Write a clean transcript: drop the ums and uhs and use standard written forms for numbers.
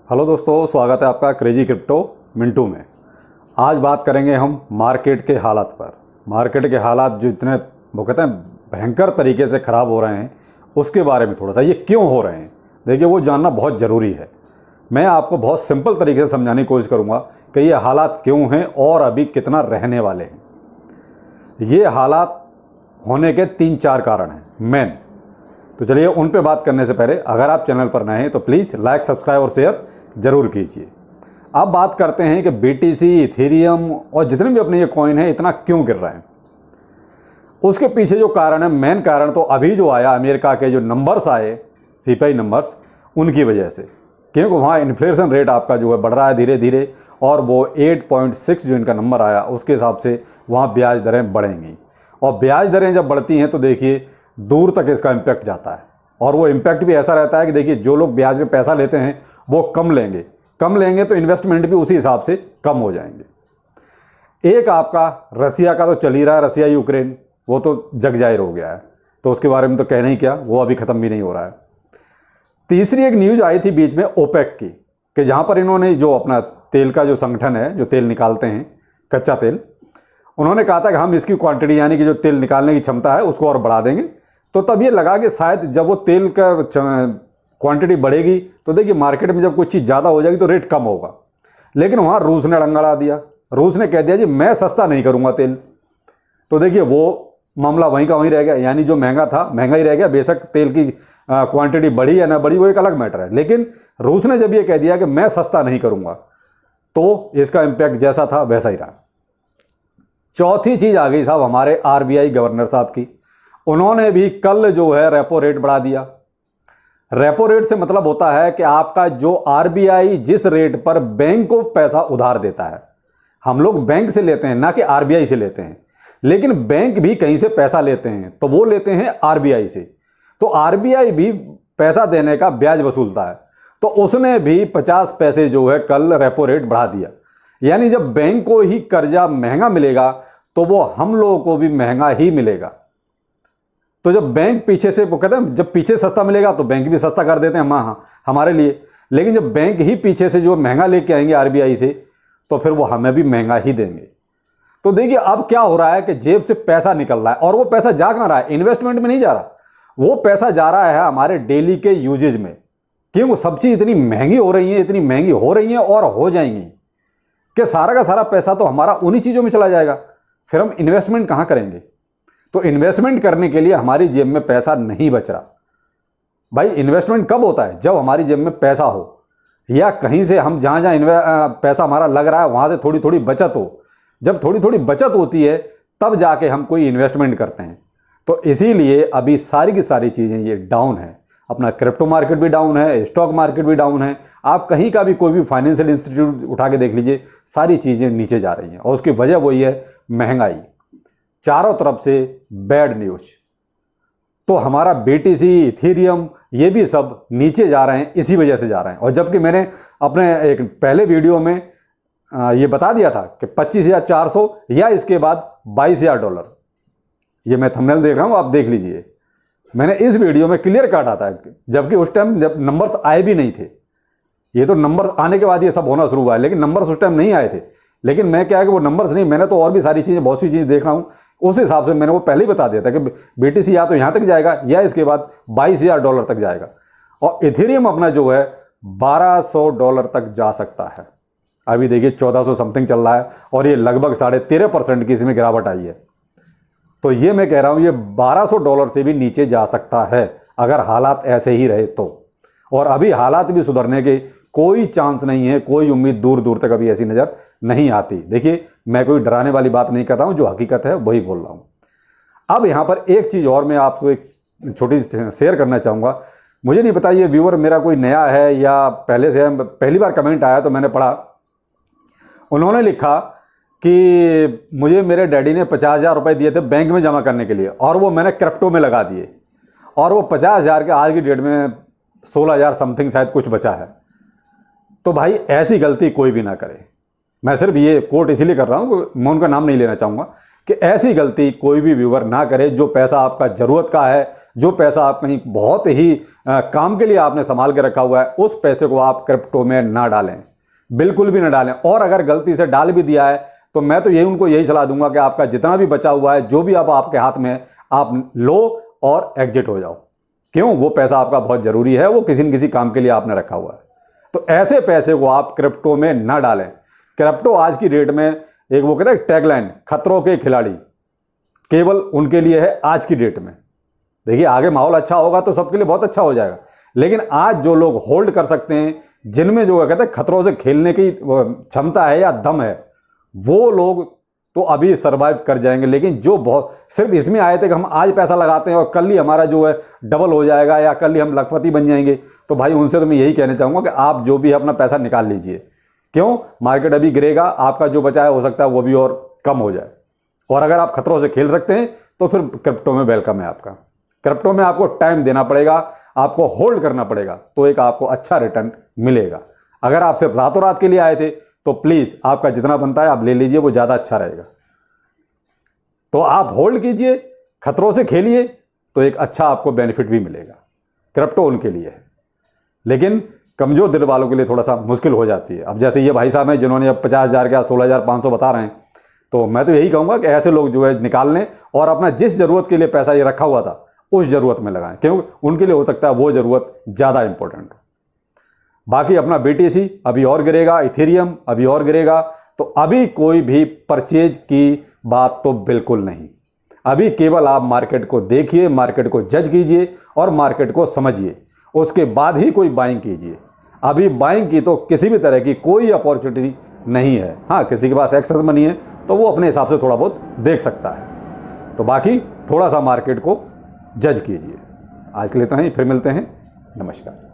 Hello दोस्तों, स्वागत है आपका क्रेजी क्रिप्टो मिंटू में। आज बात करेंगे हम मार्केट के हालात पर। मार्केट के हालात जो इतने वो कहते हैं भयंकर तरीके से ख़राब हो रहे हैं, उसके बारे में थोड़ा सा, ये क्यों हो रहे हैं, देखिए वो जानना बहुत ज़रूरी है। मैं आपको बहुत सिंपल तरीके से समझाने की कोशिश करूँगा कि ये हालात क्यों हैं और अभी कितना रहने वाले हैं। ये हालात होने के 3-4 कारण हैं मेन। तो चलिए उन पे बात करने से पहले अगर आप चैनल पर नए हैं तो प्लीज़ लाइक, सब्सक्राइब और शेयर ज़रूर कीजिए। अब बात करते हैं कि BTC, इथेरियम और जितने भी अपने ये कॉइन है इतना क्यों गिर रहे हैं। उसके पीछे जो कारण है, मेन कारण तो अभी जो आया अमेरिका के जो नंबर्स आए, CPI नंबर्स, उनकी वजह से। क्योंकि वहाँ इन्फ्लेशन रेट आपका जो है बढ़ रहा है धीरे धीरे, और वो 8.6 जो इनका नंबर आया उसके हिसाब से वहाँ ब्याज दरें बढ़ेंगी। और ब्याज दरें जब बढ़ती हैं तो देखिए दूर तक इसका इम्पैक्ट जाता है। और वो इम्पैक्ट भी ऐसा रहता है कि देखिए जो लोग ब्याज में पैसा लेते हैं वो कम लेंगे तो इन्वेस्टमेंट भी उसी हिसाब से कम हो जाएंगे। एक आपका रसिया का तो चल ही रहा है, रसिया यूक्रेन, वो तो जग जाहिर हो गया है, तो उसके बारे में तो कहना ही क्या, वो अभी ख़त्म भी नहीं हो रहा है। तीसरी एक न्यूज़ आई थी बीच में ओपेक की, कि जहाँ पर इन्होंने जो अपना तेल का जो संगठन है, जो तेल निकालते हैं कच्चा तेल, उन्होंने कहा था कि हम इसकी क्वांटिटी यानी कि जो तेल निकालने की क्षमता है उसको और बढ़ा देंगे। तो तब ये लगा कि शायद जब वो तेल का क्वांटिटी बढ़ेगी तो देखिए मार्केट में जब कुछ चीज़ ज़्यादा हो जाएगी तो रेट कम होगा। लेकिन वहाँ रूस ने अड़ंगा दिया। रूस ने कह दिया जी मैं सस्ता नहीं करूँगा तेल। तो देखिए वो मामला वहीं का वहीं रह गया, यानी जो महंगा था महंगा ही रह गया। बेशक तेल की क्वांटिटी बढ़ी या ना बढ़ी वो एक अलग मैटर है, लेकिन रूस ने जब ये कह दिया कि मैं सस्ता नहीं करूँगा तो इसका इम्पैक्ट जैसा था वैसा ही रहा। चौथी चीज़ आ गई साहब हमारे RBI गवर्नर साहब की। उन्होंने भी कल जो है रेपो रेट बढ़ा दिया। रेपो रेट से मतलब होता है कि आपका जो RBI जिस रेट पर बैंक को पैसा उधार देता है, हम लोग बैंक से लेते हैं ना कि RBI से लेते हैं, लेकिन बैंक भी कहीं से पैसा लेते हैं तो वो लेते हैं RBI से। तो RBI भी पैसा देने का ब्याज वसूलता है, तो उसने भी 50 पैसे जो है कल रेपो रेट बढ़ा दिया। यानी जब बैंक को ही कर्जा महंगा मिलेगा तो वो हम लोगों को भी महंगा ही मिलेगा। तो जब बैंक पीछे से, वो कहते हैं जब पीछे सस्ता मिलेगा तो बैंक भी सस्ता कर देते हैं हमारे लिए, लेकिन जब बैंक ही पीछे से जो महंगा लेके आएंगे RBI से तो फिर वो हमें भी महंगा ही देंगे। तो देखिए अब क्या हो रहा है कि जेब से पैसा निकल रहा है, और वो पैसा जा कहाँ रहा है, इन्वेस्टमेंट में नहीं जा रहा, वो पैसा जा रहा है हमारे डेली के यूजेज में। क्योंकि सब चीज़ इतनी महंगी हो रही है, इतनी महंगी हो रही है और हो जाएंगी कि सारा का सारा पैसा तो हमारा उन्हीं चीज़ों में चला जाएगा। फिर हम इन्वेस्टमेंट कहाँ करेंगे। तो इन्वेस्टमेंट करने के लिए हमारी जेब में पैसा नहीं बच रहा। भाई इन्वेस्टमेंट कब होता है, जब हमारी जेब में पैसा हो, या कहीं से हम जहाँ जहाँ पैसा हमारा लग रहा है वहाँ से थोड़ी थोड़ी बचत हो। जब थोड़ी थोड़ी बचत होती है तब जाके हम कोई इन्वेस्टमेंट करते हैं। तो इसीलिए अभी सारी की सारी चीज़ें ये डाउन है। अपना क्रिप्टो मार्केट भी डाउन है, स्टॉक मार्केट भी डाउन है। आप कहीं का भी कोई भी फाइनेंशियल इंस्टीट्यूट उठा के देख लीजिए, सारी चीज़ें नीचे जा रही हैं। और उसकी वजह वही है महंगाई, चारों तरफ से बैड न्यूज। तो हमारा BTC, इथेरियम, ये भी सब नीचे जा रहे हैं, इसी वजह से जा रहे हैं। और जबकि मैंने अपने एक पहले वीडियो में ये बता दिया था कि 25,400 या इसके बाद $22,000, ये मैं थंबनेल देख रहा हूँ, आप देख लीजिए। मैंने इस वीडियो में क्लियर काटा था, जबकि उस टाइम जब नंबर्स आए भी नहीं थे। ये तो नंबर्स आने के बाद ये सब होना शुरू हुआ है, लेकिन नंबर्स उस टाइम नहीं आए थे। लेकिन मैं क्या है कि वो नंबर्स नहीं, मैंने तो और भी सारी चीज़ें, बहुत सी चीज़ें देख रहा हूँ, उस हिसाब से मैंने वो पहले ही बता दिया था कि BTC या तो यहाँ तक जाएगा या इसके बाद $22,000 तक जाएगा। और इथेरियम अपना जो है $1,200 तक जा सकता है। अभी देखिए 1400 समथिंग चल रहा है, और ये लगभग 13.5% की इसमें गिरावट आई है। तो ये मैं कह रहा हूँ ये $1,200 से भी नीचे जा सकता है अगर हालात ऐसे ही रहे तो। और अभी हालात भी सुधरने के कोई चांस नहीं है, कोई उम्मीद दूर दूर तक अभी ऐसी नज़र नहीं आती। देखिए मैं कोई डराने वाली बात नहीं कर रहा हूँ, जो हकीकत है वही बोल रहा हूँ। अब यहाँ पर एक चीज़ और मैं आपको एक छोटी शेयर करना चाहूँगा। मुझे नहीं पता ये व्यूअर मेरा कोई नया है या पहले से है, पहली बार कमेंट आया तो मैंने पढ़ा। उन्होंने लिखा कि मुझे मेरे डैडी ने 50,000 रुपये दिए थे बैंक में जमा करने के लिए, और वो मैंने क्रिप्टो में लगा दिए, और वो 50,000 के आज की डेट में 16,000 समथिंग शायद कुछ बचा है। तो भाई ऐसी गलती कोई भी ना करे। मैं सिर्फ ये कोट इसीलिए कर रहा हूँ, मैं उनका नाम नहीं लेना चाहूँगा, कि ऐसी गलती कोई भी व्यूअर ना करे। जो पैसा आपका ज़रूरत का है, जो पैसा आप कहीं बहुत ही काम के लिए आपने संभाल के रखा हुआ है, उस पैसे को आप क्रिप्टो में ना डालें, बिल्कुल भी ना डालें। और अगर गलती से डाल भी दिया है तो मैं तो उनको यही सलाह दूंगा कि आपका जितना भी बचा हुआ है, जो भी अब आपके हाथ में है, आप लो और एग्जिट हो जाओ। क्यों? वो पैसा आपका बहुत ज़रूरी है, वो किसी न किसी काम के लिए आपने रखा हुआ है। तो ऐसे पैसे को आप क्रिप्टो में ना डालें। क्रिप्टो आज की डेट में एक वो कहते हैं टैगलाइन, खतरों के खिलाड़ी, केवल उनके लिए है आज की डेट में। देखिए आगे माहौल अच्छा होगा तो सबके लिए बहुत अच्छा हो जाएगा, लेकिन आज जो लोग होल्ड कर सकते हैं, जिनमें जो कहते हैं खतरों से खेलने की क्षमता है या दम है, वो लोग तो अभी सरवाइव कर जाएंगे। लेकिन जो बहुत सिर्फ इसमें आए थे कि हम आज पैसा लगाते हैं और कल ही हमारा जो है डबल हो जाएगा या कल ही हम लखपति बन जाएंगे, तो भाई उनसे तो मैं यही कहना चाहूँगा कि आप जो भी है अपना पैसा निकाल लीजिए। क्यों? मार्केट अभी गिरेगा, आपका जो बचा है हो सकता है वो भी और कम हो जाए। और अगर आप खतरों से खेल सकते हैं तो फिर क्रिप्टो में वेलकम है आपका। क्रिप्टो में आपको टाइम देना पड़ेगा, आपको होल्ड करना पड़ेगा, तो एक आपको अच्छा रिटर्न मिलेगा। अगर आप सिर्फ रातों रात के लिए आए थे तो प्लीज़ आपका जितना बनता है आप ले लीजिए, वो ज़्यादा अच्छा रहेगा। तो आप होल्ड कीजिए, खतरों से खेलिए, तो एक अच्छा आपको बेनिफिट भी मिलेगा। क्रिप्टो उनके लिए है, लेकिन कमज़ोर दिल वालों के लिए थोड़ा सा मुश्किल हो जाती है। अब जैसे ये भाई साहब हैं जिन्होंने अब 50,000 का 16,500 बता रहे हैं, तो मैं तो यही कहूँगा कि ऐसे लोग जो है निकाल लें और अपना जिस ज़रूरत के लिए पैसा ये रखा हुआ था उस ज़रूरत में लगाएं, क्योंकि उनके लिए हो सकता है वो ज़रूरत ज़्यादा इंपॉर्टेंट हो। बाकी अपना BTC अभी और गिरेगा, इथेरियम अभी और गिरेगा, तो अभी कोई भी परचेज की बात तो बिल्कुल नहीं। अभी केवल आप मार्केट को देखिए, मार्केट को जज कीजिए और मार्केट को समझिए, उसके बाद ही कोई बाइंग कीजिए। अभी बाइंग की तो किसी भी तरह की कोई अपॉर्चुनिटी नहीं है। हाँ, किसी के पास एक्सेस मनी है तो वो अपने हिसाब से थोड़ा बहुत देख सकता है, तो बाकी थोड़ा सा मार्केट को जज कीजिए। आज के लिए इतना ही, फिर मिलते हैं। नमस्कार।